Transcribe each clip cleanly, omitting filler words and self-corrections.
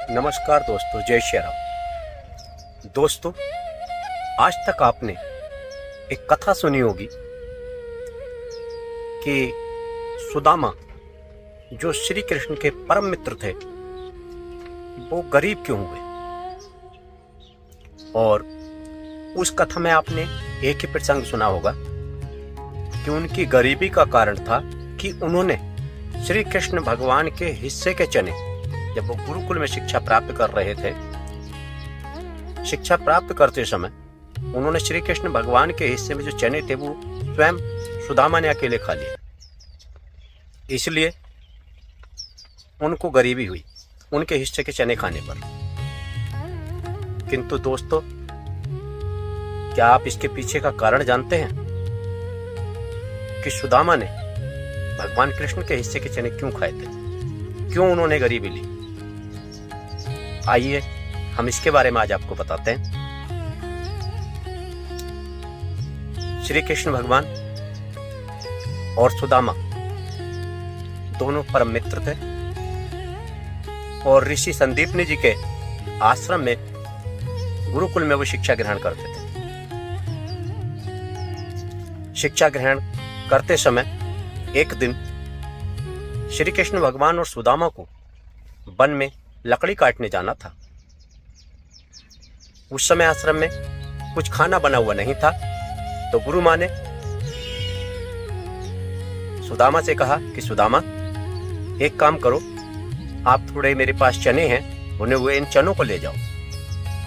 नमस्कार दोस्तों, जय श्री राम। दोस्तों, आज तक आपने एक कथा सुनी होगी कि सुदामा जो श्री कृष्ण के परम मित्र थे वो गरीब क्यों हुए। और उस कथा में आपने एक ही प्रसंग सुना होगा कि उनकी गरीबी का कारण था कि उन्होंने श्री कृष्ण भगवान के हिस्से के चने, जब वो गुरुकुल में शिक्षा प्राप्त कर रहे थे, शिक्षा प्राप्त करते समय उन्होंने श्री कृष्ण भगवान के हिस्से में जो चने थे वो स्वयं सुदामा ने अकेले खा लिए। इसलिए उनको गरीबी हुई उनके हिस्से के चने खाने पर। किंतु दोस्तों, क्या आप इसके पीछे का कारण जानते हैं कि सुदामा ने भगवान कृष्ण के हिस्से के चने क्यों खाए थे, क्यों उन्होंने गरीबी ली? आइए हम इसके बारे में आज आपको बताते हैं। श्री कृष्ण भगवान और सुदामा दोनों परम मित्र थे और ऋषि संदीपनी जी के आश्रम में गुरुकुल में वो शिक्षा ग्रहण करते थे। शिक्षा ग्रहण करते समय एक दिन श्री कृष्ण भगवान और सुदामा को वन में लकड़ी काटने जाना था। उस समय आश्रम में कुछ खाना बना हुआ नहीं था, तो गुरु माँ ने सुदामा से कहा कि सुदामा, एक काम करो, आप थोड़े मेरे पास चने हैं, उन्हें हुए इन चनों को ले जाओ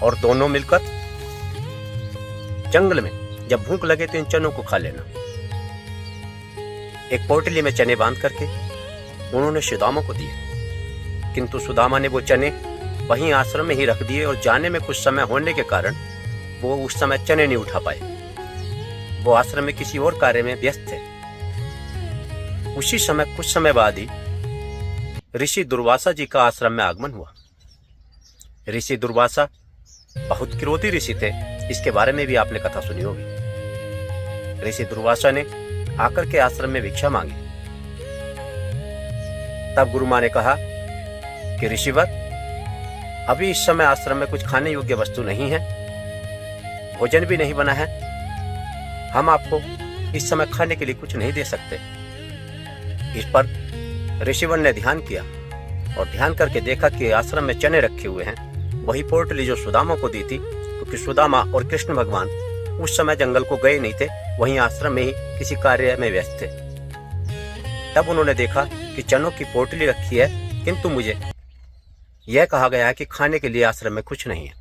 और दोनों मिलकर जंगल में जब भूख लगे तो इन चनों को खा लेना। एक पोटली में चने बांध करके उन्होंने सुदामा को दिए, किंतु सुदामा ने वो चने वहीं आश्रम में ही रख दिए और जाने में कुछ समय होने के कारण वो उस समय चने नहीं उठा पाए। वो आश्रम में किसी और कार्य में व्यस्त थे। उसी समय कुछ समय बाद ही ऋषि दुर्वासा जी का आश्रम में आगमन हुआ। ऋषि दुर्वासा बहुत क्रोधी ऋषि थे, इसके बारे में भी आपने कथा सुनी होगी। ऋषि दुर्वासा ने आकर के आश्रम में भिक्षा मांगी। तब गुरु माँ ने कहा कि ऋषिवर, अभी इस समय आश्रम में कुछ खाने योग्य वस्तु नहीं है, भोजन भी नहीं बना है, हम आपको इस समय खाने के लिए कुछ नहीं दे सकते। इस पर ऋषिवर ने ध्यान किया और ध्यान करके देखा कि आश्रम में चने रखे हुए हैं, वही पोटली जो सुदामा को दी थी, क्योंकि सुदामा और कृष्ण भगवान उस समय जंगल को गए नहीं थे, वहीं आश्रम में ही किसी कार्य में व्यस्त थे। तब उन्होंने देखा कि चनों की पोटली रखी है, किंतु मुझे यह कहा गया है कि खाने के लिए आश्रम में कुछ नहीं है,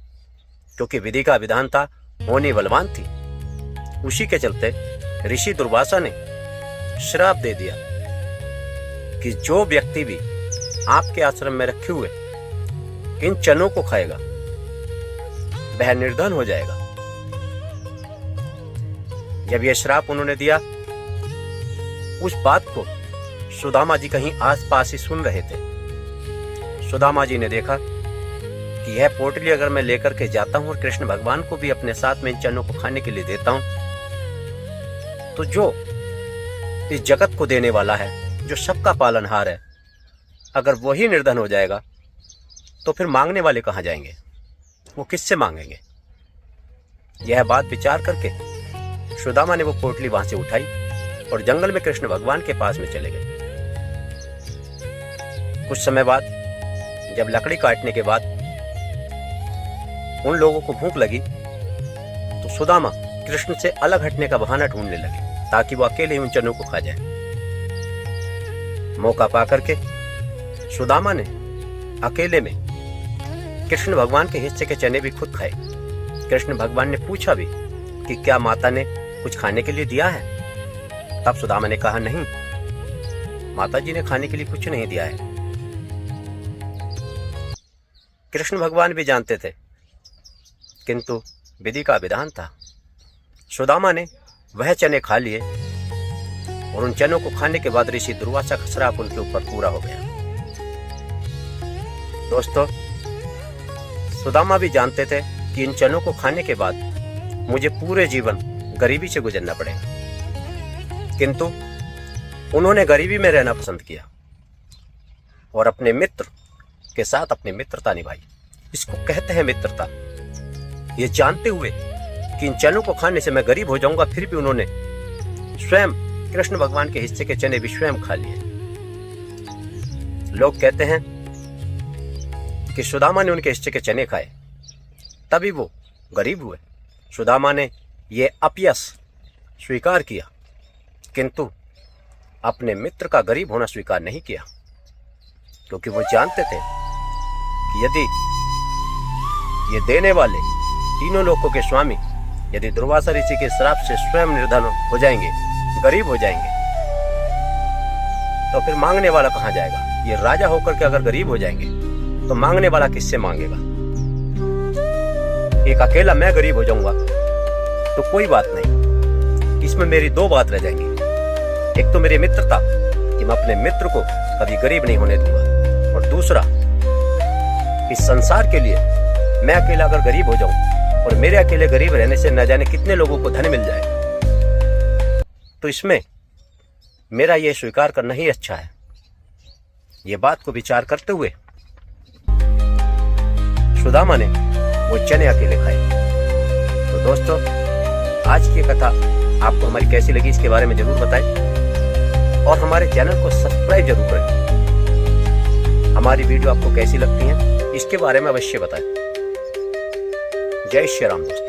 क्योंकि विधि का विधान था, होनी बलवान थी। उसी के चलते ऋषि दुर्वासा ने श्राप दे दिया कि जो व्यक्ति भी आपके आश्रम में रखे हुए इन चनों को खाएगा वह निर्धन हो जाएगा। जब यह श्राप उन्होंने दिया, उस बात को सुदामा जी कहीं आसपास ही सुन रहे थे। सुदामा जी ने देखा कि यह पोटली अगर मैं लेकर के जाता हूं और कृष्ण भगवान को भी अपने साथ में इन चनों को खाने के लिए देता हूं, तो जो इस जगत को देने वाला है, जो सबका पालनहार है, अगर वही निर्धन हो जाएगा तो फिर मांगने वाले कहां जाएंगे, वो किससे मांगेंगे। यह बात विचार करके सुदामा ने वो पोटली वहां से उठाई और जंगल में कृष्ण भगवान के पास में चले गए। कुछ समय बाद जब लकड़ी काटने के बाद उन लोगों को भूख लगी, तो सुदामा कृष्ण से अलग हटने का बहाना ढूंढने लगे ताकि वो अकेले ही उन चनों को खा जाए। मौका पाकर के सुदामा ने अकेले में कृष्ण भगवान के हिस्से के चने भी खुद खाए। कृष्ण भगवान ने पूछा भी कि क्या माता ने कुछ खाने के लिए दिया है? तब सुदामा ने कहा, नहीं, माता जी ने खाने के लिए कुछ नहीं दिया है। कृष्ण भगवान भी जानते थे, किंतु विधि का विधान था। सुदामा ने वह चने खा लिए और उन चनों को खाने के बाद ऋषि दुर्वासा का श्राप उनके ऊपर पूरा हो गया। दोस्तों, सुदामा भी जानते थे कि इन चनों को खाने के बाद मुझे पूरे जीवन गरीबी से गुजरना पड़ेगा, किंतु उन्होंने गरीबी में रहना पसंद किया और अपने मित्र के साथ अपनी मित्रता निभाई। इसको कहते हैं मित्रता। ये जानते हुए कि इन चनों को खाने से मैं गरीब हो जाऊंगा, फिर भी उन्होंने स्वयं कृष्ण भगवान के हिस्से के चने भी स्वयं खा लिए। लोग कहते हैं कि सुदामा ने उनके हिस्से के चने खाए, तभी वो गरीब हुए। सुदामा ने ये अपयश स्वीकार किया, किंतु अपने मित्र का गरीब होना स्वीकार नहीं किया, क्योंकि वो जानते थे कि यदि ये देने वाले तीनों लोकों के स्वामी यदि दुर्वासा ऋषि के श्राप से स्वयं निर्धन हो जाएंगे, गरीब हो जाएंगे, तो फिर मांगने वाला कहाँ जाएगा? ये राजा होकर के अगर गरीब हो जाएंगे तो मांगने वाला किससे मांगेगा? एक अकेला मैं गरीब हो जाऊंगा तो कोई बात नहीं, इसमें मेरी दो बात रह जाएंगी। एक तो मेरी मित्रता कि मैं अपने मित्र को कभी गरीब नहीं होने दूंगा, और दूसरा इस संसार के लिए मैं अकेला अगर गरीब हो जाऊं और मेरे अकेले गरीब रहने से न जाने कितने लोगों को धन मिल जाए, तो इसमें मेरा ये स्वीकार करना ही अच्छा है। ये बात को विचार करते हुए सुदामा ने वो चने अकेले खाए। तो दोस्तों, आज की कथा आपको हमारी कैसी लगी इसके बारे में जरूर बताएं, और हमारे चैनल को सब्सक्राइब जरूर करें। हमारी वीडियो आपको कैसी लगती है इसके बारे में अवश्य बताएं। जय श्री राम दोस्तों।